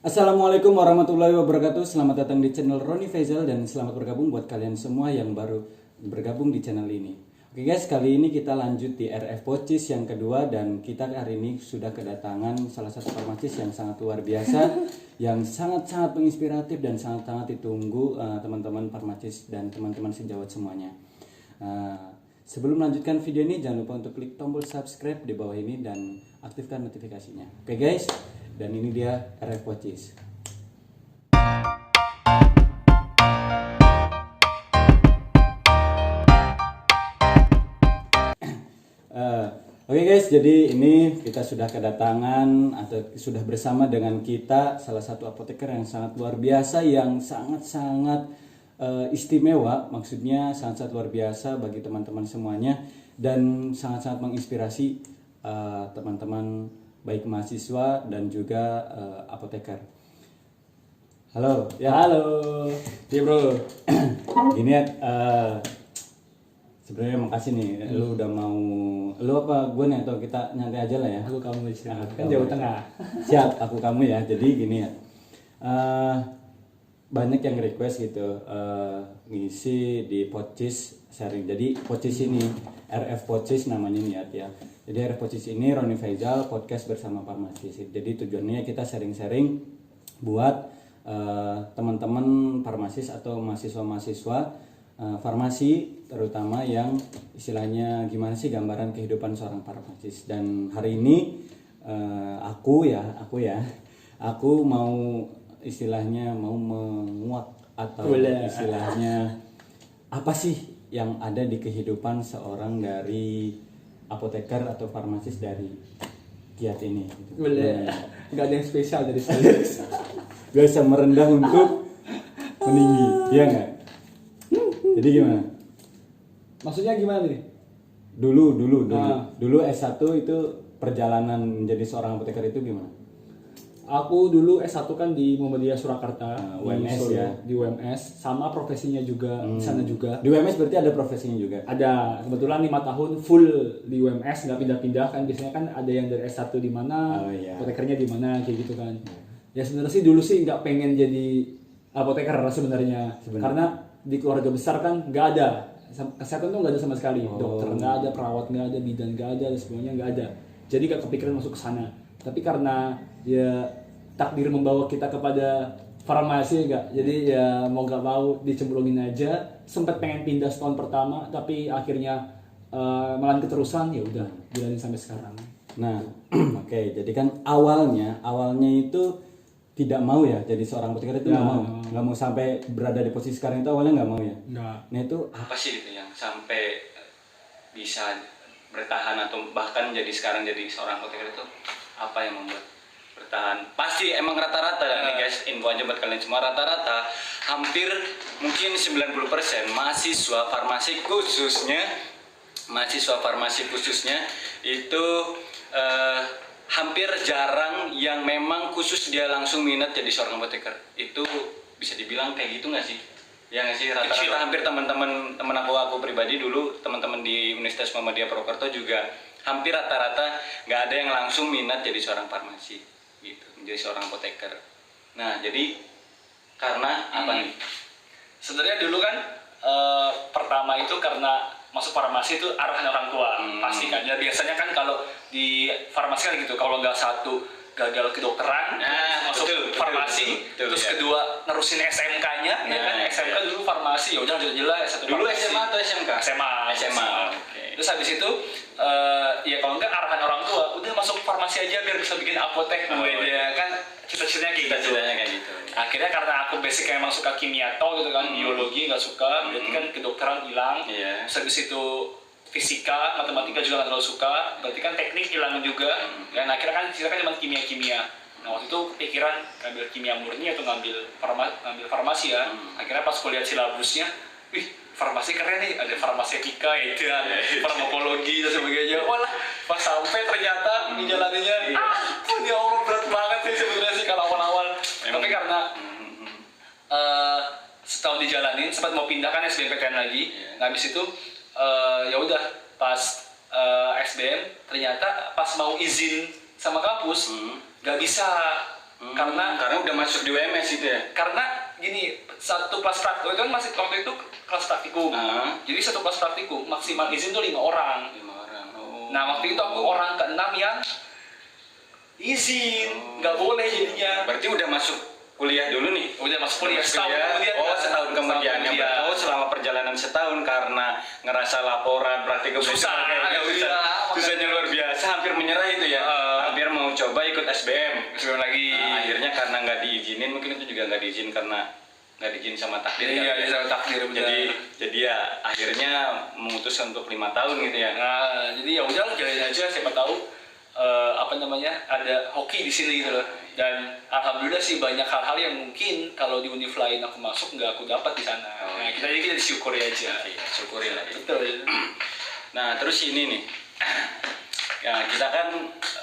Assalamualaikum warahmatullahi wabarakatuh. Selamat datang di channel Roni Faisal dan selamat bergabung buat kalian semua yang baru bergabung di channel ini. Oke guys, kali ini kita lanjut di RF Pocis yang kedua dan kita hari ini sudah kedatangan salah satu farmasis yang sangat luar biasa yang sangat-sangat menginspiratif dan sangat-sangat ditunggu teman-teman farmasis dan teman-teman sejawat semuanya. Sebelum melanjutkan video ini jangan lupa untuk klik tombol subscribe di bawah ini dan aktifkan notifikasinya. Oke guys, dan ini dia RF Pocis. Oke guys, jadi ini kita sudah kedatangan atau sudah bersama dengan kita salah satu apoteker yang sangat luar biasa, yang sangat-sangat istimewa, maksudnya sangat-sangat luar biasa bagi teman-teman semuanya dan sangat-sangat menginspirasi teman-teman baik mahasiswa dan juga apoteker. Halo, ya. Halo, ya bro. Gini ya, sebenarnya makasih nih, lu udah mau, lu apa gue nih atau kita nyantai aja lah ya. Aku kamu di sini. Nah, Kan Jawa Tengah. Siap, aku kamu ya. Jadi gini ya, banyak yang request gitu ngisi di Pocis sharing. Jadi Pocis ini RF Pocis namanya nih ya. Jadi RF Pocis ini Roni Faisal podcast bersama farmasis. Jadi tujuannya kita sharing-sharing buat teman-teman farmasis atau mahasiswa-mahasiswa farmasi, terutama yang istilahnya gimana sih gambaran kehidupan seorang farmasis. Dan hari ini aku mau istilahnya mau menguak atau istilahnya apa sih yang ada di kehidupan seorang dari apoteker atau farmasis dari Kiat ini gitu. Nggak ada yang spesial dari saya. Biasa merendah untuk meninggi, iya nggak? Jadi gimana? Maksudnya gimana nih? Dulu S1 itu perjalanan menjadi seorang apoteker itu gimana? Aku dulu S1 kan di Muhammadiyah Surakarta, UMS Solo, ya. di UMS, sama profesinya juga di sana juga. Di UMS berarti ada profesinya juga? Ada, kebetulan 5 tahun full di UMS, nggak pindah-pindah kan. Biasanya kan ada yang dari S1 di mana, apotekernya di mana, kayak gitu kan. Ya sebenarnya sih dulu sih nggak pengen jadi apoteker sebenarnya. Karena di keluarga besar kan nggak ada. Kesehatan tuh nggak ada sama sekali. Dokter nggak ada, perawat nggak ada, bidan nggak ada, dan semuanya nggak ada. Jadi gak kepikiran masuk ke sana. Tapi karena ya takdir membawa kita kepada farmasi enggak. Jadi ya mau nggak mau dicemplungin aja. Sempat pengen pindah setahun pertama, tapi akhirnya malah keterusan, ya udah jalanin sampai sekarang. Nah, oke. Jadi kan awalnya itu tidak mau ya jadi seorang apoteker itu nggak mau sampai berada di posisi sekarang itu awalnya nggak mau ya. Nah itu apa sih itu yang sampai bisa bertahan atau bahkan jadi sekarang jadi seorang apoteker itu apa yang membuat bertahan? Pasti emang rata-rata nih guys, info aja buat kalian semua, rata-rata hampir mungkin 90% mahasiswa farmasi khususnya itu hampir jarang yang memang khusus dia langsung minat jadi seorang apoteker. Itu bisa dibilang kayak gitu nggak sih? Ya nggak sih, rata-rata hampir teman-teman aku pribadi dulu, teman-teman di Universitas Muhammadiyah Purwokerto juga hampir rata-rata nggak ada yang langsung minat jadi seorang farmasi gitu, menjadi seorang apoteker. Nah jadi karena apa nih? Sebenarnya dulu kan pertama itu karena masuk farmasi itu arahan orang tua pasti kan. Ya biasanya kan kalau di farmasi kan gitu, kalau nggak satu gagal kedokteran, masuk farmasi, terus kedua nerusin SMK-nya, ya kan SMK dulu farmasi, ya udah jelas satu dulu farmasi. SMA atau SMK? SMA. Okay. Terus habis itu ya kalau enggak arahan orang tua, udah masuk farmasi aja biar bisa bikin apotek. Ya kan cita-citanya kayak gitu. Akhirnya karena aku basicnya emang suka kimia gitu kan, biologi nggak suka, berarti kan kedokteran hilang. Terus habis itu fisika, matematika juga nggak terlalu suka, berarti kan teknik hilang juga. Dan akhirnya kan sisa kan cuma kimia. Nah waktu itu kepikiran ngambil kimia murni atau ngambil farmasi ya. Akhirnya pas kuliah silabusnya, wih farmasi keren nih, ada farmasetika itu ya, farmakologi dan sebagainya. Walah, pas sampai ternyata menjalaninya, ya Allah berat banget sih sebenarnya sih kalau awal-awal. Tapi karena setahun dijalanin, sempat mau pindah kan SBMPTN lagi. Nah habis itu ya udah pas SBM ternyata pas mau izin sama kampus nggak bisa karena udah masuk di UMS itu ya. karena gini, satu kelas praktikum itu kan masih waktu itu kelas praktikum. Jadi satu kelas praktikum maksimal izin tuh 5 orang. 5 orang. Oh. Nah waktu itu aku orang ke-6 yang izin, nggak boleh jadinya. Berarti udah masuk kuliah dulu nih. Udah masuk kuliah setahun kemudian. Setahun kemudian. Oh, selama perjalanan setahun karena ngerasa laporan praktikum Susah, susahnya luar biasa, hampir menyerah itu ya. Hampir mau coba ikut SBM. SBM lagi. Akhirnya karena nggak diizinin, mungkin itu juga nggak diizin karena nggak diizin sama takdir. Iya, sama takdir. Jadi ya akhirnya memutuskan untuk 5 tahun gitu ya. Nah, jadi ya udah jalanin aja, siapa tahu ada hoki di sini gitu loh. Dan alhamdulillah sih banyak hal-hal yang mungkin kalau di univ lain aku masuk nggak aku dapat di sana. Nah, kita disyukuri aja. Iya, syukuri lah. Betul. Nah, terus ini nih. Ya, kita kan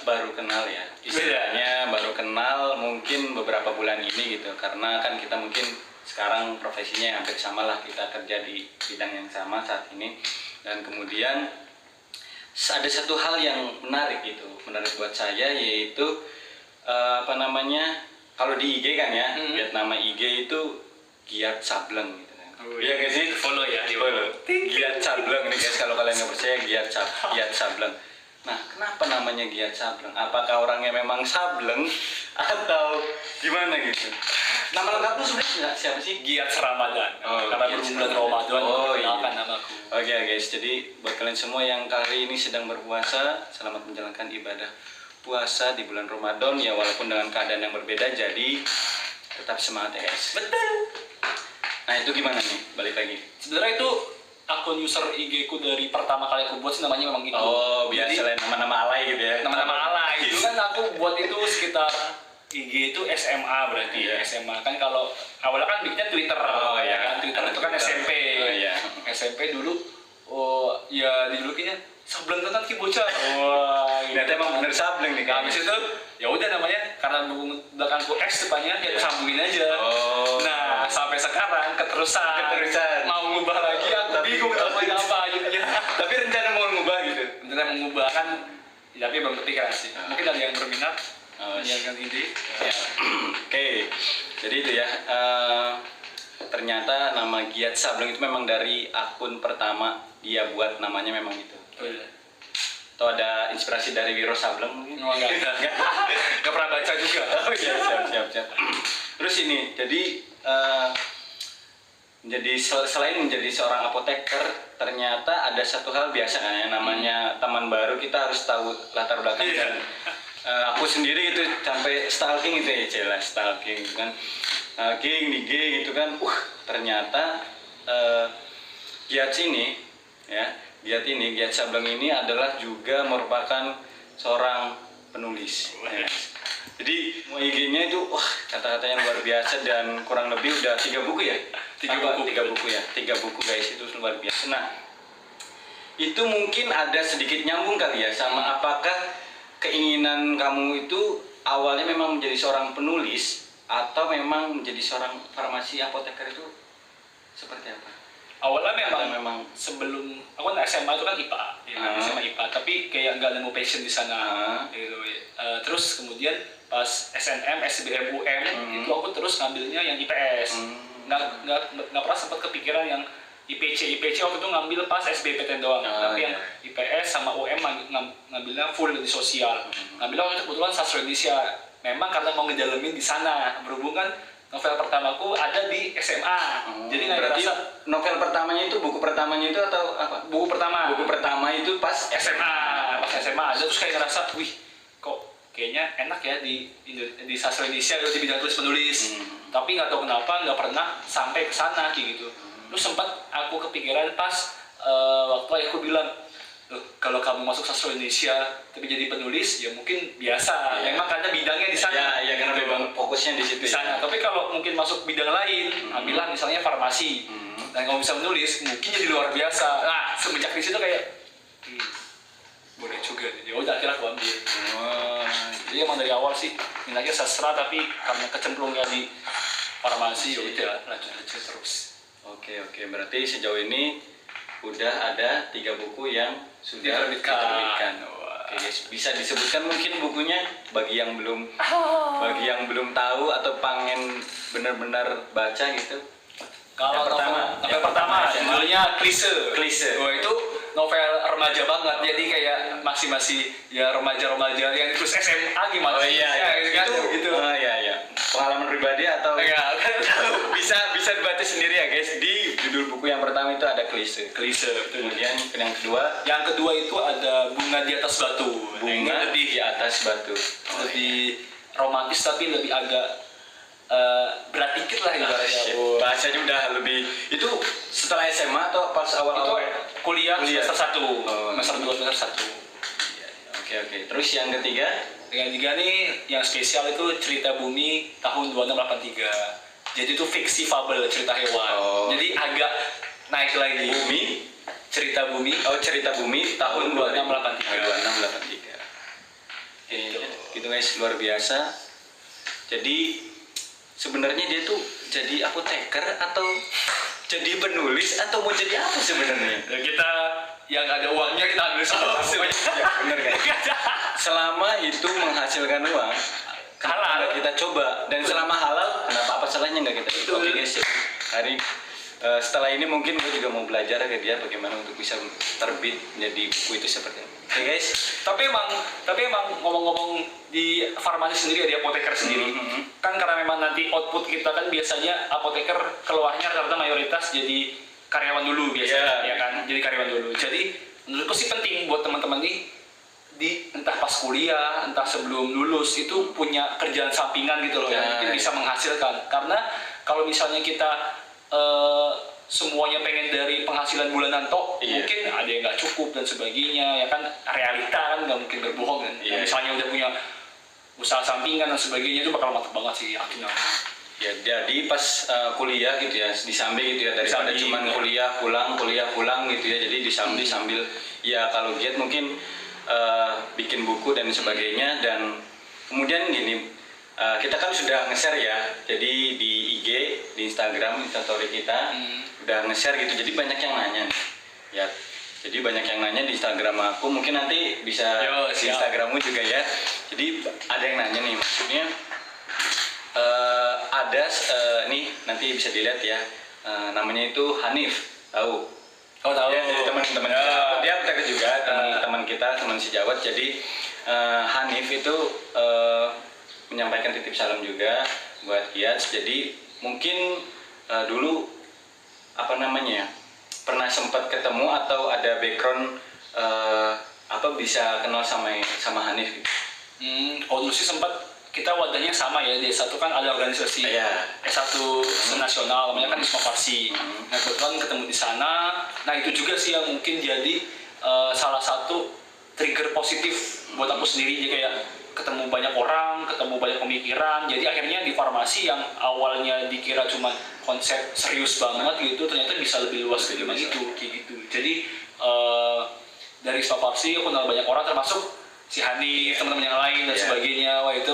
baru kenal ya. Istilahnya baru kenal mungkin beberapa bulan ini gitu. Karena kan kita mungkin sekarang profesinya hampir sama lah, kita kerja di bidang yang sama saat ini. Dan kemudian ada satu hal yang menarik buat saya, yaitu kalau di IG kan ya, lihat nama IG itu Giat Sableng gitu kan. Iya nggak sih? Follow ya, di follow. Giat Sableng nih guys, kalau kalian nggak percaya Giat Sableng. Nah, kenapa namanya Giat Sableng? Apakah orangnya memang sableng atau gimana gitu? Nama lengkap lu sebenarnya siapa sih? Giat Ramadan. Karena berbulan Ramadan, kenalkan namaku. Oke guys, jadi buat kalian semua yang kali ini sedang berpuasa, selamat menjalankan ibadah puasa di bulan Ramadan ya, walaupun dengan keadaan yang berbeda, jadi tetap semangat ya guys. Betul. Nah itu gimana nih, balik lagi. Sebenarnya itu akun user IG ku dari pertama kali aku buat sih namanya memang itu. Oh, biar selain nama-nama alay gitu ya. Nama-nama alay. Itu kan aku buat itu sekitar IG itu SMA berarti. Iya. SMA kan kalau awalnya kan bikinnya Twitter. Iya. Kan Twitter itu kan SMP. Iya. SMP dulu ya dijulukinya Sableng kan ki bocah. Wah, Ternyata emang bener sableng nih. Habis itu ya udah namanya karena belakangku X depannya ya sambungin aja. Nah, sampai sekarang keterusan. Mau ngubah lagi aku bingung namanya apa jadinya. Tapi rencana mau ngubah gitu. Rencana mengubah kan ya, tapi belum kepikiran sih. Mungkin ada yang berminat menyiarkan ide. Ya. Oke. Jadi itu ya. Ternyata nama Giat Sableng itu memang dari akun pertama dia buat, namanya memang itu. Atau ada inspirasi dari Wiro Sableng mungkin? Nggak pernah baca juga. Oh iya, siap. Terus ini, jadi selain menjadi seorang apoteker, ternyata ada satu hal biasa kan ya, namanya teman baru, kita harus tahu latar belakang. Aku sendiri itu sampai stalking itu ya, jelas stalking kan. Stalking di IG gitu kan. Ternyata Giat Sableng ini adalah juga merupakan seorang penulis. Ya. Jadi IG-nya itu kata-katanya luar biasa, dan kurang lebih udah 3 buku ya? 3 buku ya, 3 buku guys, itu luar biasa. Nah, itu mungkin ada sedikit nyambung kali ya sama apakah keinginan kamu itu awalnya memang menjadi seorang penulis atau memang menjadi seorang farmasi apoteker, itu seperti apa? Awalnya memang sebelum aku kan SMA itu kan IPA, SMA IPA, tapi kayak nggak nemu passion di sana. Gitu. Terus kemudian pas SNM, SBM, UM itu aku terus ngambilnya yang IPS. Nggak pernah sempat kepikiran yang IPC waktu itu ngambil pas SBMPTN doang. Tapi yang IPS sama UM ngambilnya full di sosial. Ngambilnya waktu itu kebetulan sastra Indonesia. Memang karena mau ngedalemin di sana, berhubung kan novel pertamaku ada di SMA. Jadi nggak ngerasa. Novel pertamanya itu, buku pertamanya itu atau apa? Buku pertama itu pas SMA. Pas SMA ada, terus kayak ngerasa, wih, kok kayaknya enak ya di sastra Indonesia di bidang tulis penulis. Tapi nggak tahu kenapa nggak pernah sampai ke sana kayak gitu. Terus sempat aku kepikiran pas waktu ayahku bilang, kalau kamu masuk sastra Indonesia tapi jadi penulis ya mungkin biasa. Memang karena bidangnya di sana. Ya karena memang fokusnya di situ. Di sana. Tapi kalau mungkin masuk bidang lain, ambillah misalnya farmasi, dan kamu bisa menulis, mungkin jadi luar biasa. Nah, semenjak di situ kayak boleh juga. Ya udah akhirnya aku ambil. Jadi emang dari awal sih minatnya sastra, tapi karena kecemplungnya di farmasi ya udah lanjut terus. Oke, berarti sejauh ini udah ada 3 buku yang sudah diterbitkan. Oke guys, bisa disebutkan mungkin bukunya bagi yang belum tahu atau pengen benar-benar baca gitu. Kalau novel pertama judulnya Klise. Wah, itu novel remaja banget. Jadi kayak masih ya remaja-remaja yang terus SMA gimana? Oh iya, gitu. Oh iya. Pengalaman pribadi atau bisa dibaca sendiri ya guys. Di judul buku yang pertama itu ada Klise. Kemudian yang kedua itu ada Bunga di Atas Batu. Bunga lebih di Atas Batu. Lebih romantis tapi lebih agak berat dikit lah ibaratnya. Bahasanya udah lebih itu setelah SMA atau pas awal-awal kuliah semester 1. Semester 2 semester 1. Oke. Terus yang ketiga nih yang spesial itu Cerita Bumi tahun 2683. Jadi itu fiksi fabel cerita hewan. Jadi agak naik lagi. Cerita Bumi tahun 2683. Gitu guys, luar biasa. Jadi sebenarnya dia tuh jadi apoteker atau jadi penulis atau mau jadi apa sebenarnya? Ya kita yang ada uangnya kita ambil semua. Ya, bener kan? Selama itu menghasilkan uang, halal kita coba, dan selama halal kenapa salahnya nggak kita? Oke guys, setelah ini mungkin gue juga mau belajar ke dia bagaimana untuk bisa terbit menjadi buku itu seperti ini. Oke guys. Tapi emang ngomong-ngomong di farmasi sendiri, di apoteker sendiri, kan karena memang nanti output kita kan biasanya apoteker keluarnya rata-rata mayoritas jadi karyawan dulu biasanya, ya kan? Jadi karyawan dulu. Jadi menurutku sih penting buat teman-teman nih entah pas kuliah, entah sebelum lulus itu punya kerjaan sampingan gitu loh yang mungkin bisa menghasilkan. Karena kalau misalnya kita semuanya pengen dari penghasilan bulanan mungkin ada yang nggak cukup dan sebagainya, ya kan, realita kan nggak mungkin berbohong kan. Misalnya udah punya usaha sampingan dan sebagainya itu bakal mantap banget sih, yakin aku. Ya, jadi pas kuliah gitu ya, disambil gitu ya, daripada cuma kuliah pulang gitu ya, jadi disambil ya kalau giat mungkin bikin buku dan sebagainya. Dan kemudian gini, kita kan sudah nge-share ya, jadi di IG, di Instagram, di story kita udah nge-share gitu, jadi banyak yang nanya nih. Ya, jadi banyak yang nanya di Instagram aku, mungkin nanti bisa di Instagrammu juga ya. Jadi ada yang nanya nih, maksudnya ada nih nanti bisa dilihat ya, namanya itu Hanif, tahu? Ya, jadi teman-teman kita, dia apoteker juga, teman kita, teman sejawat. Jadi Hanif itu menyampaikan titip salam juga buat Giat. Jadi mungkin dulu pernah sempat ketemu atau ada background bisa kenal sama Hanif gitu. Dulu sih sempat, kita wadahnya sama ya, di S1 kan ada organisasi S1 nasional namanya kan Isma Farsi. Nah kebetulan ketemu di sana. Nah itu juga sih yang mungkin jadi salah satu trigger positif buat aku sendiri. Jadi kayak ketemu banyak orang, ketemu banyak pemikiran. Jadi akhirnya di farmasi yang awalnya dikira cuma konsep serius banget gitu, ternyata bisa lebih luas dari itu, kayak gitu. Jadi dari Isma Farsi aku kenal banyak orang, termasuk si Hani, teman-teman yang lain dan sebagainya. Wah itu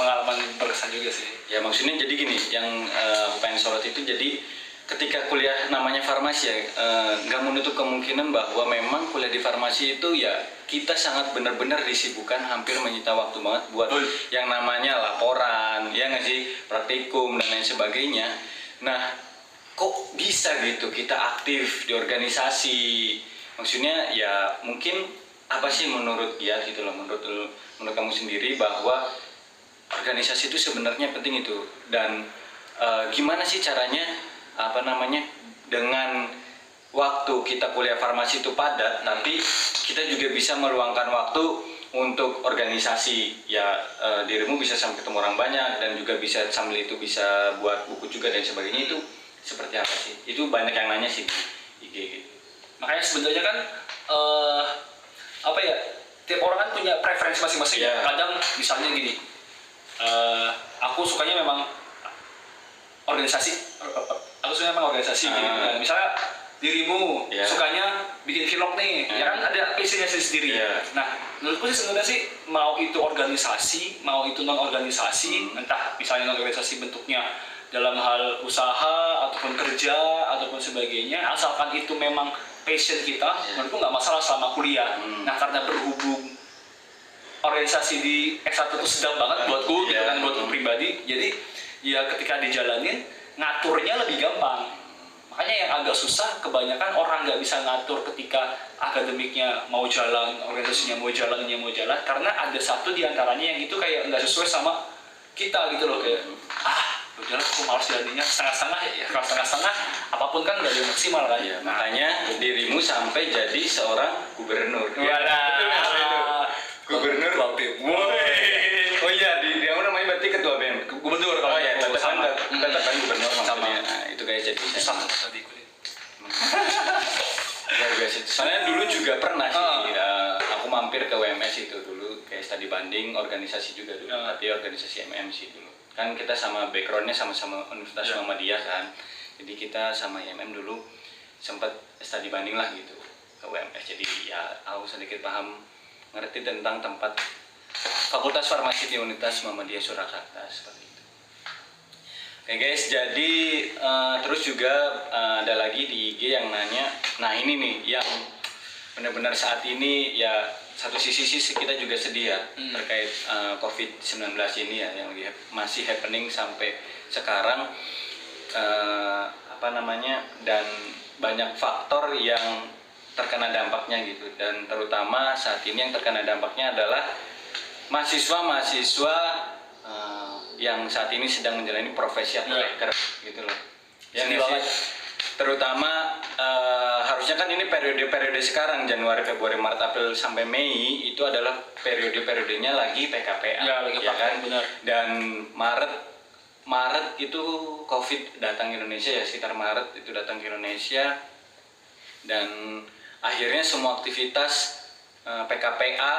pengalaman berkesan juga sih. Ya maksudnya jadi gini, yang aku pengen sorot itu, jadi ketika kuliah namanya farmasi ya, nggak menutup kemungkinan bahwa memang kuliah di farmasi itu ya kita sangat benar-benar disibukkan, hampir menyita waktu banget buat yang namanya laporan, ya nggak sih, praktikum dan lain sebagainya. Nah kok bisa gitu kita aktif di organisasi? Maksudnya ya mungkin apa sih menurut Giat gitu loh, menurut kamu sendiri bahwa organisasi itu sebenarnya penting itu, dan gimana sih caranya dengan waktu kita kuliah farmasi itu padat, tapi kita juga bisa meluangkan waktu untuk organisasi ya, dirimu bisa sampai ketemu orang banyak dan juga bisa sambil itu bisa buat buku juga dan sebagainya. Itu seperti apa sih? Itu banyak yang nanya sih di IG gitu. Makanya sebenarnya kan tiap orang kan punya preferensi masing-masing. Kadang misalnya gini, aku sukanya memang organisasi gitu. Nah, misalnya dirimu sukanya bikin vlog nih, ya kan ada passionnya sendiri. Nah menurutku sih sebenarnya sih, mau itu organisasi, mau itu non organisasi, entah misalnya non organisasi bentuknya dalam hal usaha ataupun kerja ataupun sebagainya, asalkan itu memang passion kita, menurutku nggak masalah selama kuliah. Nah karena berhubung organisasi di S1 tuh sedap banget buatku gitu kan, buatku pribadi. Jadi ya ketika dijalanin ngaturnya lebih gampang. Makanya yang agak susah kebanyakan orang nggak bisa ngatur ketika akademiknya mau jalan, organisasinya mau jalan, karena ada satu diantaranya yang itu kayak nggak sesuai sama kita gitu loh, kayak udahlah aku malas jadinya setengah-setengah ya, kalau setengah-setengah apapun kan nggak ada yang maksimal kan. Ya, makanya dirimu sampai jadi seorang gubernur. Gubernur BEM. Oh iya, dia namanya berarti ketua BEM. Gubernur Oh kalau iya, itu sama. tetap kan gubernur Sama. maksudnya. Nah, itu kayak jadi Sama tadi kuliah. luar biasa. Soalnya dulu juga pernah sih, aku mampir ke WMS itu dulu kayak studi banding organisasi juga dulu, tapi organisasi MMC dulu. Kan kita sama backgroundnya sama-sama Universitas Muhammadiyah kan, jadi kita sama IMM dulu sempat studi banding lah gitu ke WMS. Jadi ya aku sedikit paham, ngerti tentang tempat Fakultas Farmasi di Universitas Muhammadiyah Surakarta seperti itu. Oke guys, jadi terus juga ada lagi di IG yang nanya, nah ini nih yang benar-benar saat ini ya satu sisi kita juga sedih ya terkait COVID-19 ini ya yang masih happening sampai sekarang, dan banyak faktor yang terkena dampaknya gitu, dan terutama saat ini yang terkena dampaknya adalah mahasiswa yang saat ini sedang menjalani profesi apoteker gitu loh. Yang terutama harusnya kan ini periode sekarang Januari, Februari, Maret, April sampai Mei itu adalah periodenya lagi PKPA ya kan. Benar. Dan Maret itu COVID datang ke Indonesia ya, sekitar Maret itu datang ke Indonesia, dan akhirnya semua aktivitas PKPA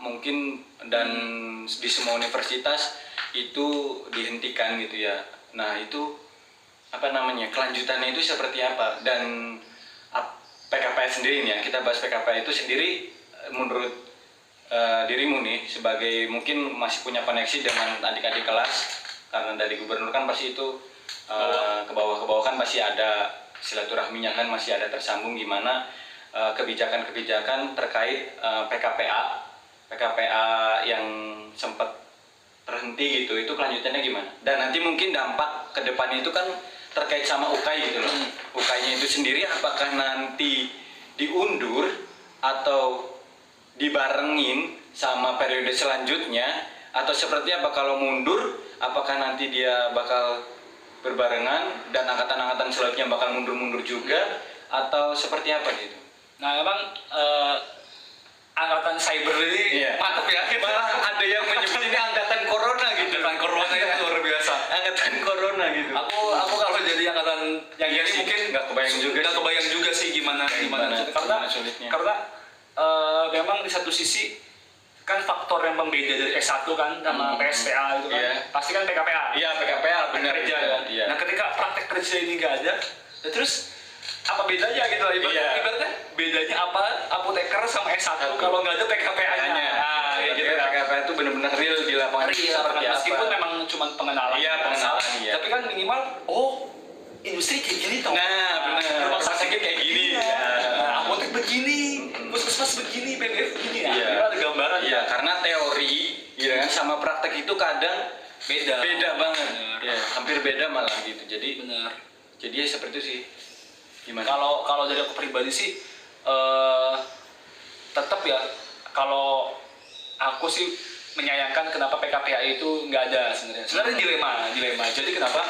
mungkin dan di semua universitas itu dihentikan gitu ya. Nah itu kelanjutannya itu seperti apa, dan PKPA sendiri nih ya, kita bahas PKPA itu sendiri menurut dirimu nih sebagai mungkin masih punya koneksi dengan adik-adik kelas, karena dari gubernur kan pasti itu ke bawah kan masih ada silaturahminya kan, masih ada tersambung gimana kebijakan-kebijakan terkait PKPA yang sempat terhenti gitu, itu kelanjutannya gimana? Dan nanti mungkin dampak ke depannya itu kan terkait sama UKAI gitu loh. UKAI-nya itu sendiri apakah nanti diundur atau dibarengin sama periode selanjutnya, atau seperti apa? Kalau mundur, apakah nanti dia bakal berbarengan dan angkatan-angkatan selanjutnya bakal mundur-mundur juga, atau seperti apa gitu? Nah emang angkatan cyber ini mantap ya. Malah ada yang menyebut ini angkatan corona gitu. Angkatan corona itu luar biasa. Angkatan corona gitu. Aku kalau jadi angkatan yang ini mungkin nggak kebayang juga sih gimana sulitnya. Karena memang di satu sisi kan faktor yang pembeda dari S1 kan sama PSPA itu kan pasti kan PKPA. Iya, PKPA benar kerja kan. Nah ketika praktek kerja ini nggak ada, terus apa bedanya gitu? Ibaratnya bedanya apa apoteker sama S1 kalau nggak ada PKPA-nya? Nah, gitu. PKPA itu benar-benar real di lapangan. Meskipun memang cuma pengenalan. Pengenalan. Tapi kan minimal, industri kayak gini toh. Nah, benar. Rumah sakit kayak gini. Apotek begini, puskesmas begini, PBF begini ya. Ada gambaran. Iya, karena teori kan sama praktek itu kadang beda banget. Ya, hampir beda malah gitu. Jadi Jadi ya seperti itu sih. Gimana? Kalau dari aku pribadi sih tetap ya, kalau aku sih menyayangkan kenapa PKPA itu nggak ada sebenarnya. Sebenarnya dilema. Jadi kenapa?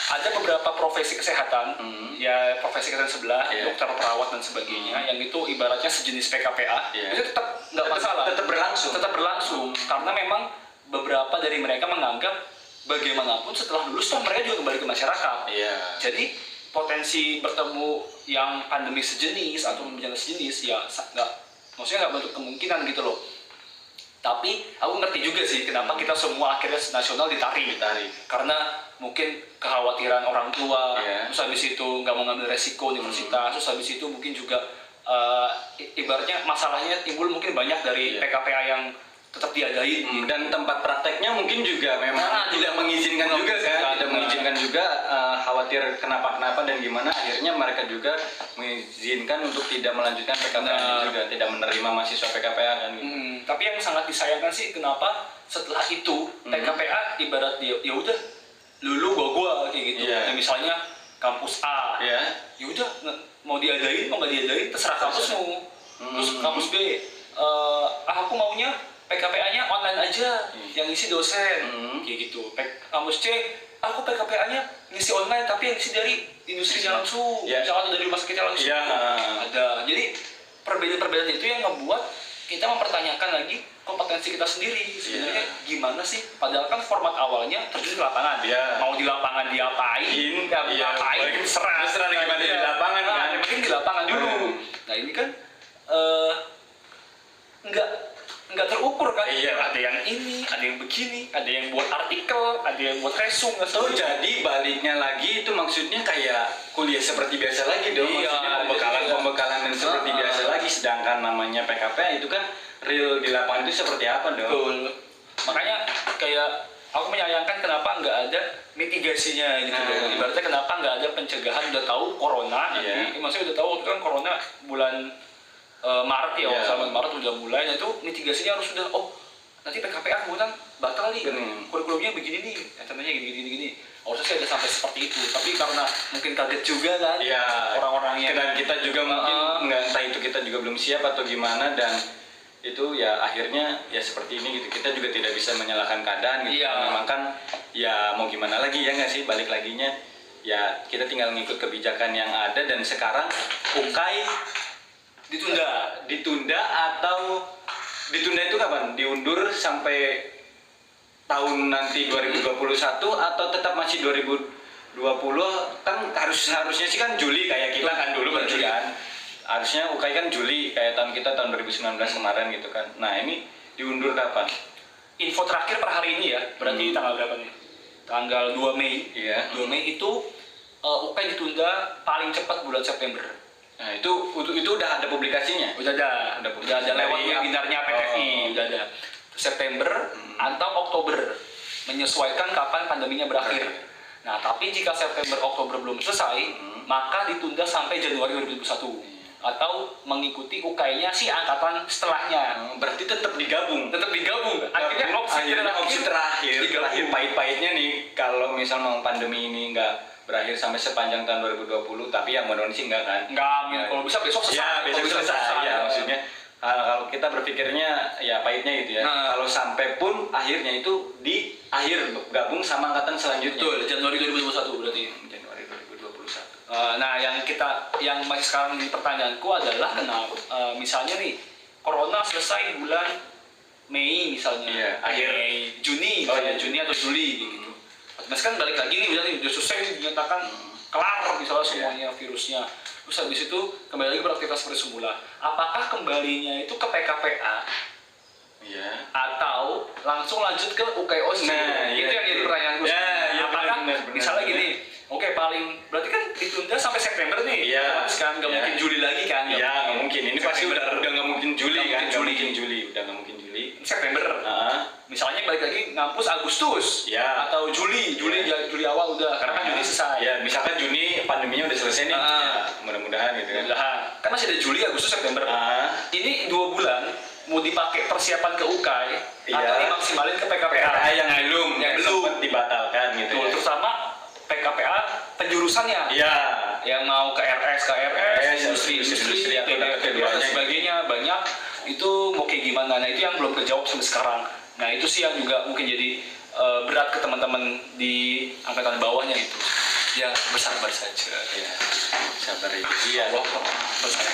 Ada beberapa profesi kesehatan, ya profesi kesehatan sebelah, dokter, perawat dan sebagainya, yang itu ibaratnya sejenis PKPA, itu tetap nggak masalah. Tetap berlangsung. Karena memang beberapa dari mereka menganggap bagaimanapun setelah lulus mereka juga kembali ke masyarakat. Jadi potensi bertemu yang pandemi sejenis atau bencana sejenis ya maksudnya nggak bentuk kemungkinan gitu loh. Tapi aku ngerti juga sih kenapa kita semua akhirnya nasional ditarik. Karena mungkin kekhawatiran orang tua, terus habis itu nggak mau ngambil resiko universitas, terus habis itu mungkin juga ibaratnya masalahnya timbul mungkin banyak dari PKPA yang tetap diadain dan tempat prakteknya mungkin juga memang tidak mengizinkan juga kan, tidak mengizinkan disayangkan juga khawatir kenapa-kenapa dan gimana, akhirnya mereka juga mengizinkan untuk tidak melanjutkan PKPA juga, tidak menerima mahasiswa PKPA kan gitu. Tapi yang sangat disayangkan sih kenapa setelah itu PKPA ibarat dia ya udah lulu gua kayak gitu. Iya. Misalnya kampus A, Iya. ya udah mau diadain mau nggak diadain terserah kampusmu. Terus kampus B, aku maunya PKPA-nya online aja, yang isi dosen, kayak gitu. Kampus C, aku PKPA-nya ngisi online tapi yang ngisi dari industrinya langsung, misalnya dari rumah sakitnya langsung. Ada. Jadi perbedaan-perbedaan itu yang ngebuat kita mempertanyakan lagi kompetensi kita sendiri sebenarnya gimana sih? Padahal kan format awalnya terjun ke lapangan. Mau di lapangan diapain, ngapain, serah gimana di lapangan kan? Yang penting di lapangan dulu. Nah ini kan nggak terukur kan? Ada yang ini, ada yang begini, ada yang buat artikel, ada yang buat resume. Jadi baliknya lagi itu maksudnya kayak kuliah seperti biasa lagi dong. Maksudnya pembekalan dan seperti biasa lagi. Sedangkan namanya PKPA itu kan real di lapangan itu seperti apa dong? Betul. Makanya kayak aku menyayangkan kenapa nggak ada mitigasinya gitu. Ibaratnya kenapa nggak ada pencegahan, udah tahu corona, maksudnya udah tahu kan corona bulan Maret ya, sama Maret udah mulai, nah itu mitigasinya harus sudah, nanti PKPA kemudian batal nih, kurikulumnya begini nih, contohnya gini. Harusnya sih ada sampai seperti itu, tapi karena mungkin kaget juga kan orang-orangnya. Dan kita juga mungkin nggak, entah itu kita juga belum siap atau gimana, dan itu ya akhirnya ya seperti ini gitu. Kita juga tidak bisa menyalahkan keadaan gitu. Memang kan ya mau gimana lagi ya nggak sih, balik laginya ya kita tinggal ngikut kebijakan yang ada. Dan sekarang UKAI ditunda atau ditunda itu kapan? Diundur sampai tahun nanti 2021 atau tetap masih 2020? Kan harusnya sih kan Juli kayak kita kan dulu berarti kan. Harusnya UKAI kan Juli kayak tahun kita tahun 2019 kemarin gitu kan. Nah, ini diundur kapan? Info terakhir per hari ini ya, berarti tanggal berapa nih? Tanggal 2 Mei. 2 Mei itu UKAI ditunda paling cepat bulan September. Nah, itu udah ada publikasinya? Udah ada lewat webinarnya PTFI, udah ada. September atau Oktober, menyesuaikan kapan pandeminya berakhir. Nah, tapi jika September Oktober belum selesai, maka ditunda sampai Januari 2021 atau mengikuti UKAI-nya si angkatan setelahnya. Berarti tetap digabung. Akhirnya opsi terakhir pahit-pahitnya nih, kalau misal mau pandemi ini nggak berakhir sampai sepanjang tahun 2020, tapi yang mudah-mudahan sih enggak kan? Enggak, kalau bisa besok selesai. Besok selesai. Ya, maksudnya kalau kita berpikirnya ya pahitnya gitu ya. Kalau sampai pun akhirnya itu di akhir gabung sama angkatan selanjutnya. Betul, Januari 2021 berarti. Januari 2021. Nah, yang masih sekarang di pertanyaanku adalah kenapa misalnya nih corona selesai bulan Mei misalnya, akhir Juni, Juni atau Juli gitu. Mas kan balik lagi nih, udah selesai dinyatakan kelar misalnya semuanya virusnya. Terus habis itu kembali lagi beraktivitas seperti semula. Apakah kembalinya itu ke PKPA? Atau langsung lanjut ke UKOC? Itu yang jadi pertanyaan gue. Apakah misalnya gini, paling berarti kan ditunda sampai September nih. Sekarang nggak mungkin Juli lagi kan? Nggak mungkin. Ini pasti udah nggak mungkin Juli kan? Udah nggak mungkin Juli. September. Misalnya balik lagi ngampus Agustus atau Juli awal udah, karena kan Juni selesai. Misalkan Juni pandeminya udah selesai nih. Mudah-mudahan gitu kan. Kan masih ada Juli, Agustus, September. Ini 2 bulan mau dipakai persiapan ke UKAI atau dimaksimalin ke PKPA yang belum sempat dibatalkan gitu. Terutama PKPA penjurusannya. Yang mau ke RS, industri atau dan sebagainya banyak. Itu mau kayak gimana? Nah, itu yang belum kejawab sampai sekarang. Nah, itu sih yang juga mungkin jadi berat ke teman-teman di angkatan bawahnya itu. Ya, bersabar saja. Sabar ya.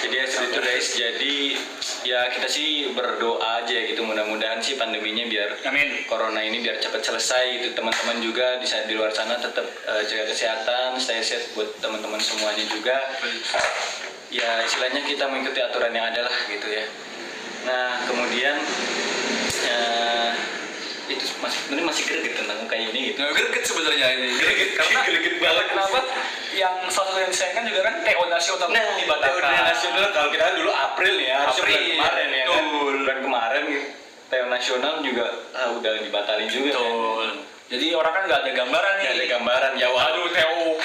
Jadi itu guys, jadi ya kita sih berdoa aja gitu, mudah-mudahan sih pandeminya biar corona ini biar cepat selesai gitu. Teman-teman juga di luar sana tetap jaga kesehatan, stay safe buat teman-teman semuanya juga. Ya istilahnya kita mengikuti aturan yang ada lah gitu ya. Nah kemudian itu masih greget tentang kayak ini gitu. Greget sebenarnya ini. Karena greget banget. Kenapa? Yang salah satu yang disayangkan juga kan TO nasional dibatalkan. TO nasional kalau kita dulu April ya, harusnya bulan kemarin ya kan. Bulan kemarin TO nasional juga udah dibatalin juga. Betul. Kan? Jadi orang kan nggak ada gambaran nih. Nggak ada gambaran ya. Aduh, Theo,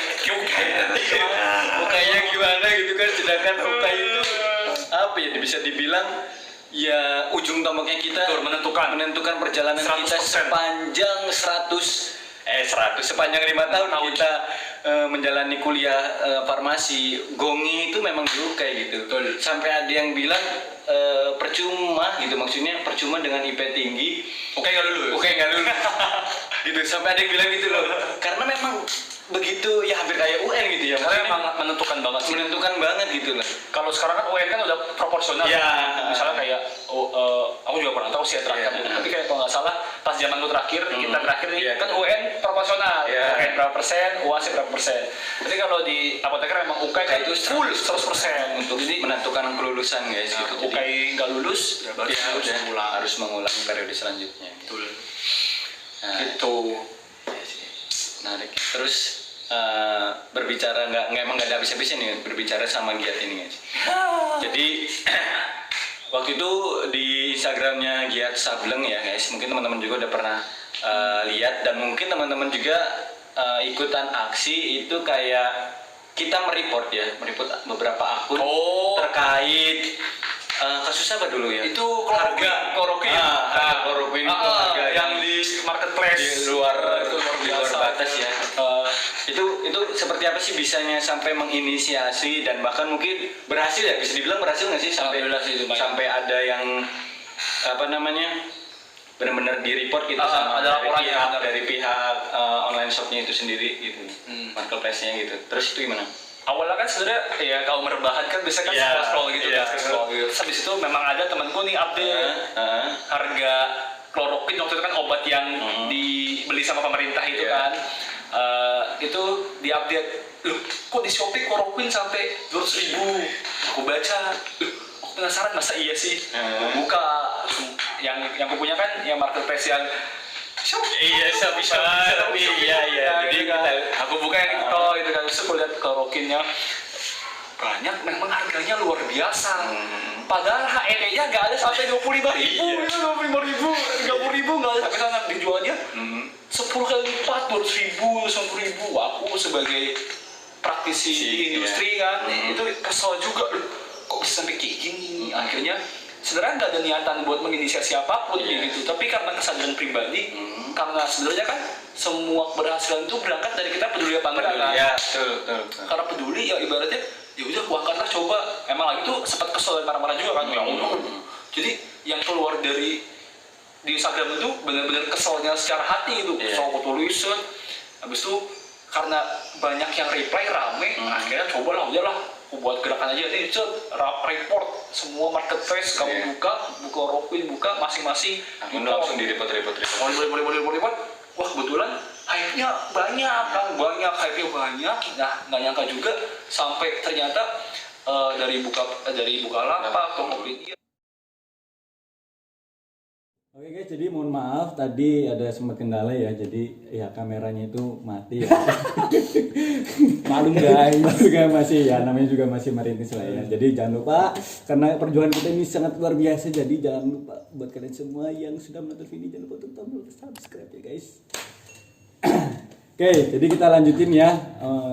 Ukainya gimana gitu kan, sedangkan Ukai itu apa ya, bisa dibilang ya ujung tombaknya kita menentukan perjalanan 100%. kita sepanjang 5 tahun kita menjalani kuliah farmasi. Gongi itu memang di Ukai gitu. Betul. Sampai ada yang bilang percuma gitu, maksudnya percuma dengan IP tinggi Ukai nggak lulus. gitu, sampai ada yang bilang gitu loh. Karena memang begitu ya, hampir kayak UN gitu ya. Karena memang menentukan banget gitu lah. Kalau sekarang kan UN kan udah proporsional. Ya. Misalnya kayak aku juga pernah tahu sih ya terakhir. Ya. Tapi kayak kalau nggak salah pas zaman lu terakhir, kita terakhir nih Ya. kan UN proporsional. Ya. UN berapa persen, UAS berapa persen. Jadi kalau di apoteker memang UKAI kan itu full 100%. Untuk menentukan kelulusan guys gitu. Jadi UKAI nggak lulus, berarti harus mengulang periode selanjutnya. Betul. Nah, Gitu. ya sih, menarik. Terus berbicara emang nggak ada habis-habisnya nih berbicara sama Giat ini guys. Jadi waktu itu di Instagramnya Giat Sableng ya guys, mungkin teman-teman juga udah pernah lihat, dan mungkin teman-teman juga ikutan aksi itu, kayak kita mereport beberapa akun terkait kasus apa dulu ya? Itu harga kloroquine. harga kloroquine itu harga yang di marketplace di luar biasa. batas ya. Itu seperti apa sih bisanya sampai menginisiasi, dan bahkan mungkin berhasil ya, bisa dibilang berhasil nggak sih sampai ada yang apa namanya benar-benar di report gitu sama dari pihak online shopnya itu sendiri gitu, marketplace-nya gitu. Terus itu gimana? Awalnya kan sebenarnya ya kalau merebahan kan biasanya kan scroll gitu. Terus habis itu memang ada temanku nih update harga kloroquine waktu itu kan obat yang dibeli sama pemerintah itu kan. Itu diupdate, loh kok di Shopee kloroquine sampai 200.000. Aku baca, aku penasaran masa iya sih. Buka yang aku punya kan yang marketplace yang Shopee. Jadi aku buka yang itu gitu kan, terus aku lihat kloroquine-nya banyak, memang harganya luar biasa. Padahal HED-nya nggak ada sampai 25.000, itu 30.000 nggak ada sampai sana, dijualnya 10 kali lipat, 200.000, 50.000. Aku sebagai praktisi di industri kan, itu kesel juga, kok bisa sampai kayak gini. Akhirnya sebenarnya nggak ada niatan buat menginisiasi apapun gitu, tapi karena kesadaran pribadi, karena sebenarnya kan semua keberhasilan itu berangkat dari kita peduli apa enggak kan? Ya, betul. Karena peduli ya ibaratnya ya udah aku angkatlah coba. Emang lagi tuh sempat kesel dan marah-marah juga kan, jadi yang keluar dari di Instagram itu benar-benar keselnya secara hati gitu. So aku tulisin, habis itu karena banyak yang reply rame, akhirnya cobalah udahlah aku buat gerakan aja nih, report semua marketplace, kamu buka kloroquine, buka masing-masing, langsung di report. boleh. Wah kebetulan hype-nya banyak. Nah nggak nyangka juga sampai ternyata dari Bukalapak, Tokopedia. Oke guys, jadi mohon maaf tadi ada sempat kendala ya, jadi ya kameranya itu mati ya. Maklum guys, masih ya, namanya juga masih merintis lah ya. Jadi jangan lupa, karena perjuangan kita ini sangat luar biasa, jadi jangan lupa buat kalian semua yang sudah menonton video, jangan lupa untuk tombol subscribe ya guys. Oke, jadi kita lanjutin ya.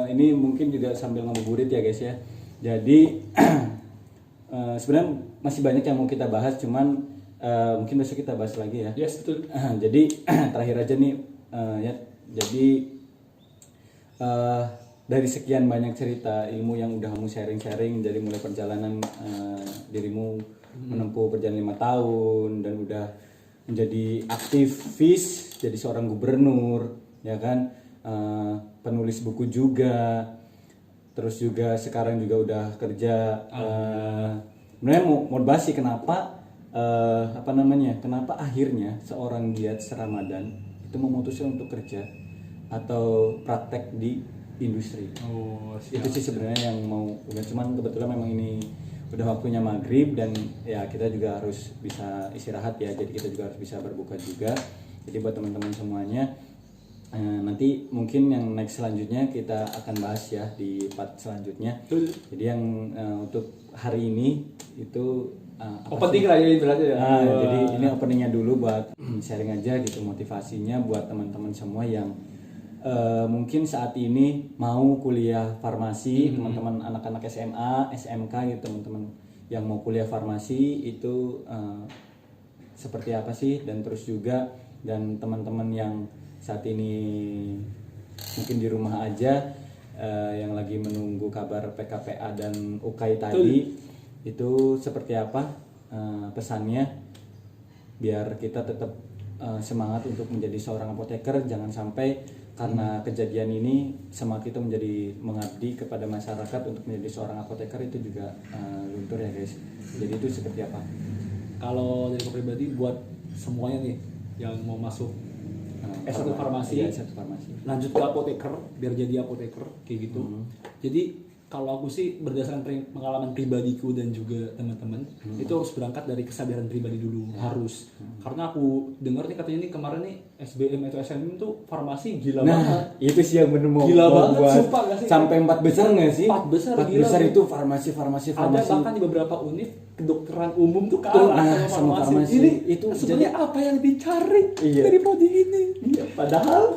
Ini mungkin juga sambil ngabuburit ya guys ya. Jadi sebenarnya masih banyak yang mau kita bahas, cuman mungkin besok kita bahas lagi ya. Yes, betul. Jadi terakhir aja nih ya. Jadi dari sekian banyak cerita ilmu yang udah kamu sharing dari mulai perjalanan dirimu menempuh perjalanan 5 tahun dan udah menjadi aktivis, jadi seorang gubernur, ya kan, penulis buku juga, terus juga sekarang juga udah kerja. Sebenarnya mau bahas sih kenapa kenapa akhirnya seorang Giat Ramadan itu memutuskan untuk kerja atau praktek di industri. Itu sih sebenarnya yang mau, cuman kebetulan memang ini udah waktunya maghrib dan ya kita juga harus bisa istirahat ya, jadi kita juga harus bisa berbuka juga. Jadi buat teman-teman semuanya, nanti mungkin yang next selanjutnya kita akan bahas ya di part selanjutnya. Jadi yang untuk hari ini itu apa Penting sih? lah ya ibaratnya ya. Jadi ini openingnya dulu buat sharing aja gitu, motivasinya buat teman-teman semua yang mungkin saat ini mau kuliah farmasi, teman-teman anak-anak SMA, SMK gitu, teman-teman yang mau kuliah farmasi itu seperti apa sih, dan terus juga dan teman-teman yang saat ini mungkin di rumah aja yang lagi menunggu kabar PKPA dan UKAI tadi itu seperti apa pesannya biar kita tetap semangat untuk menjadi seorang apoteker. Jangan sampai karena kejadian ini semangat kita menjadi mengabdi kepada masyarakat untuk menjadi seorang apoteker itu juga luntur ya guys. Jadi itu seperti apa? Kalau dari aku pribadi buat semuanya nih yang mau masuk S1 farmasi, iya, S1 farmasi, lanjut ke apoteker biar jadi apoteker kayak gitu. Jadi kalau aku sih berdasarkan pengalaman pribadiku dan juga teman-teman itu harus berangkat dari kesadaran pribadi dulu, harus. Karena aku dengar nih katanya nih kemarin nih SBM atau SNM tuh farmasi gila banget. Itu sih yang bener mau Gila mau banget, buat sumpah gak sih? sampai 4 besar nggak sih? 4 besar, 4 gila, besar bro. itu farmasi. Ada bahkan di beberapa univ kedokteran umum tuh kalah sama sama farmasi. Ini Itu sebenarnya apa yang dicari Iya. dari prodi ini? Iya, padahal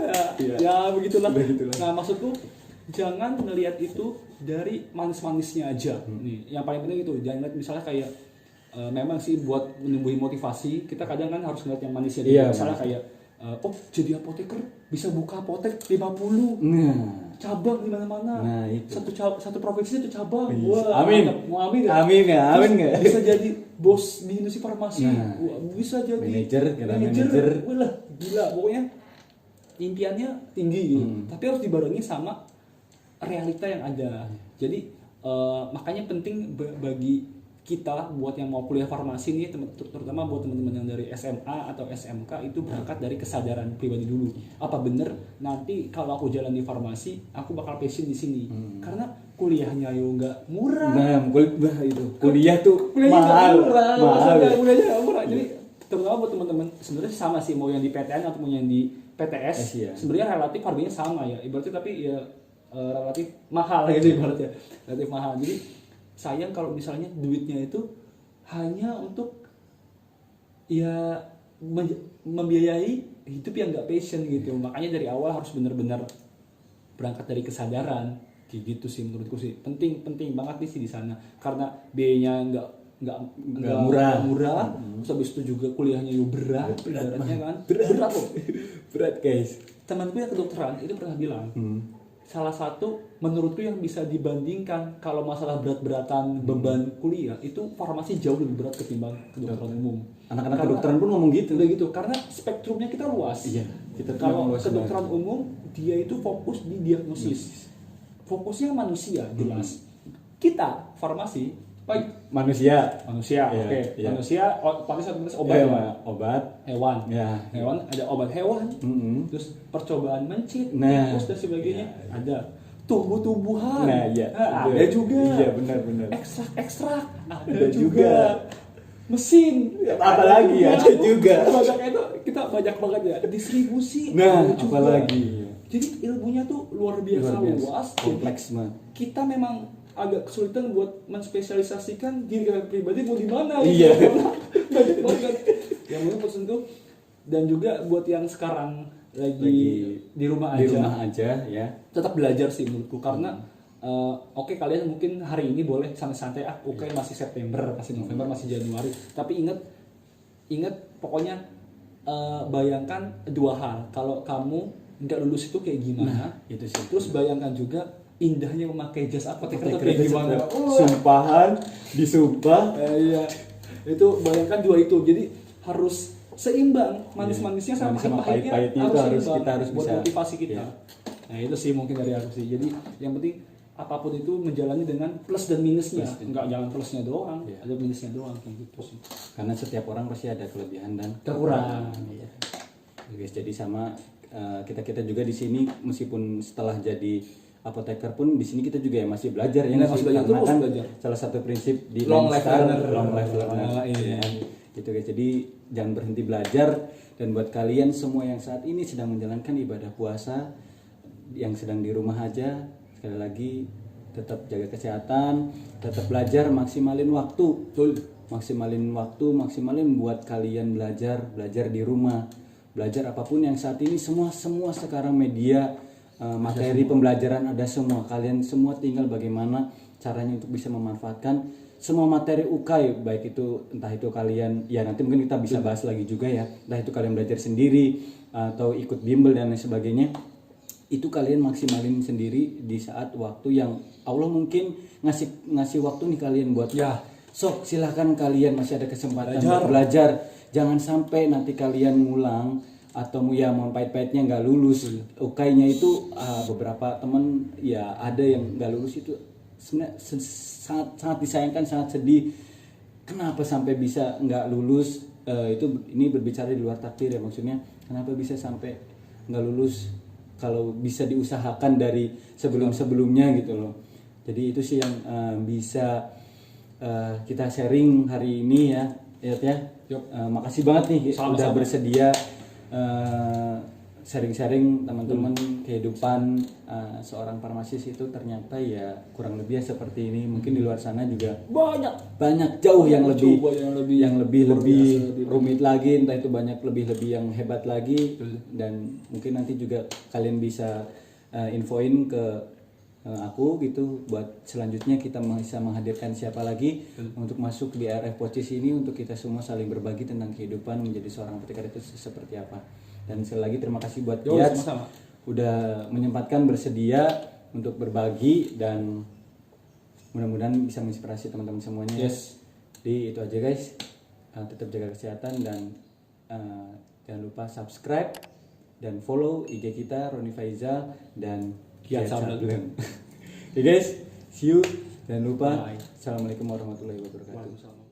ya, Iya. ya begitulah. Begitulah. Nah maksudku jangan ngelihat itu dari manis-manisnya aja. Nih, yang paling penting itu jangan lihat misalnya kayak memang sih buat menumbuhi motivasi kita kadang kan harus ngeliat yang manisnya dulu. Iya, Misalnya kayak jadi apoteker bisa buka apotek 50 nah, cabang di mana-mana. Nah, itu. Satu provinsi itu cabang. Iya. Wah, Amin. mantap. Mau amin ya? Amin ya, amin nggak? Bisa jadi bos di industri farmasi. Nah. Wah, bisa jadi manajer. Wah, gila pokoknya impiannya tinggi gitu. Tapi harus dibarengi sama realita yang ada. Jadi makanya penting bagi kita buat yang mau kuliah farmasi nih, terutama buat teman-teman yang dari SMA atau SMK itu berangkat dari kesadaran pribadi dulu. Apa bener nanti kalau aku jalan di farmasi, aku bakal passion di sini. Karena kuliahnya yo nggak murah. Nah, kuliah tuh Kuliahnya nggak mahal. murah. Mahal. Kuliahnya nggak murah. Jadi terutama buat teman-teman sebenarnya sama sih mau yang di PTN atau mau yang di PTS. Iya. Sebenarnya relatif harganya sama ya. Ibaratnya tapi ya relatif mahal gitu ibaratnya. Relatif mahal. Jadi sayang kalau misalnya duitnya itu hanya untuk ya membiayai hidup yang nggak passion gitu. Makanya dari awal harus benar-benar berangkat dari kesadaran kayak gitu sih menurutku sih. Penting banget nih sih di sana karena biayanya nggak murah. Terus habis itu juga kuliahnya berat ibaratnya kan. Berat loh. Berat guys. Temanku yang kedokteran itu pernah bilang salah satu menurutku yang bisa dibandingkan kalau masalah berat-beratan beban kuliah itu farmasi jauh lebih berat ketimbang kedokteran umum. Anak-anak kedokteran pun ngomong gitu. Udah gitu karena spektrumnya kita luas. Iya, kita kalau luas kedokteran umum dia itu fokus di diagnosis. Fokusnya manusia jelas. Kita farmasi Manusia. Iya. Oke. Iya. Manusia otomatis obat ya. Obat. Hewan. Ya. Hewan ada obat hewan. Terus percobaan mencit, Nah. tikus dan sebagainya. Ada tumbuh-tumbuhan. Nah, iya. Ada juga. Iya, benar. Ekstrak ada Ada juga. juga. Mesin. Apalagi ada juga. Banyak itu kita banyak banget ya. Distribusi. Nah, ada juga. apalagi. Jadi ilmunya tuh luar biasa luas. Kompleks Jadi banget. kita memang agak kesulitan buat menspesialisasikan diri kita pribadi mau di mana. Iya. Banyak banget. Yang mungkin pesan tuh dan juga buat yang sekarang lagi di rumah aja ya. tetap belajar sih menurutku karena oke, kalian mungkin hari ini boleh santai-santai masih September, masih November, masih Januari, tapi ingat pokoknya bayangkan dua hal. Kalau kamu nggak lulus itu kayak gimana? Itu sih. Terus bayangkan juga indahnya memakai jas apoteker itu kayak gimana? Sumpahan, disumpah. Iya. Itu bayangkan dua itu. Jadi harus seimbang, manis-manisnya sama pahit-pahitnya itu seimbang kita harus buat bisa motivasi kita. Iya. Nah, itu sih mungkin dari aku sih. Jadi yang penting apapun itu menjalani dengan plus dan minusnya. Enggak jangan plusnya doang, ada minusnya doang kayak gitu sih. Karena setiap orang pasti ada kelebihan dan Kekurangan. Iya. Guys, jadi sama kita juga di sini meskipun setelah jadi apoteker pun di sini kita juga ya masih belajar ya. Masih belajar karena terus kan belajar. salah satu prinsip di Long life Lenstar, learner. long life learner. Iya. Gitu guys. Jadi jangan berhenti belajar, dan buat kalian semua yang saat ini sedang menjalankan ibadah puasa, yang sedang di rumah aja, sekali lagi tetap jaga kesehatan, tetap belajar, maksimalin waktu. maksimalin waktu, maksimalin buat kalian belajar di rumah, belajar apapun yang saat ini semua sekarang media materi pembelajaran ada semua. Kalian semua tinggal bagaimana caranya untuk bisa memanfaatkan semua materi UKAI, baik itu entah itu kalian ya nanti mungkin kita bisa bahas lagi juga ya, entah itu kalian belajar sendiri atau ikut bimbel dan lain sebagainya, itu kalian maksimalin sendiri di saat waktu yang Allah mungkin ngasih waktu nih kalian buat ya sok silahkan kalian masih ada kesempatan buat belajar. Jangan sampai nanti kalian ngulang atau ya mau pahit-pahitnya nggak lulus. UKAI-nya itu beberapa temen ya ada yang nggak lulus, itu sebenarnya sangat disayangkan, sangat sedih. Kenapa sampai bisa nggak lulus? Ini berbicara di luar takdir ya, maksudnya kenapa bisa sampai nggak lulus kalau bisa diusahakan dari sebelumnya gitu loh. Jadi itu sih yang bisa kita sharing hari ini ya. Makasih banget nih udah bersedia sharing-sharing teman-teman kehidupan seorang farmasis itu ternyata ya kurang lebih seperti ini. Mungkin di luar sana juga banyak jauh yang lebih rumit lagi, entah itu banyak lebih yang hebat lagi. Dan mungkin nanti juga kalian bisa infoin ke aku gitu buat selanjutnya kita bisa menghadirkan siapa lagi untuk masuk di RF Pocis ini, untuk kita semua saling berbagi tentang kehidupan menjadi seorang apoteker itu seperti apa. Dan sekali lagi terima kasih buat Giats udah menyempatkan bersedia untuk berbagi, dan mudah-mudahan bisa menginspirasi teman-teman semuanya. Jadi itu aja guys, tetap jaga kesehatan dan jangan lupa subscribe dan follow IG kita Roni Faizal dan Giats Sableng. Oke guys, see you. Jangan lupa. Assalamualaikum warahmatullahi wabarakatuh.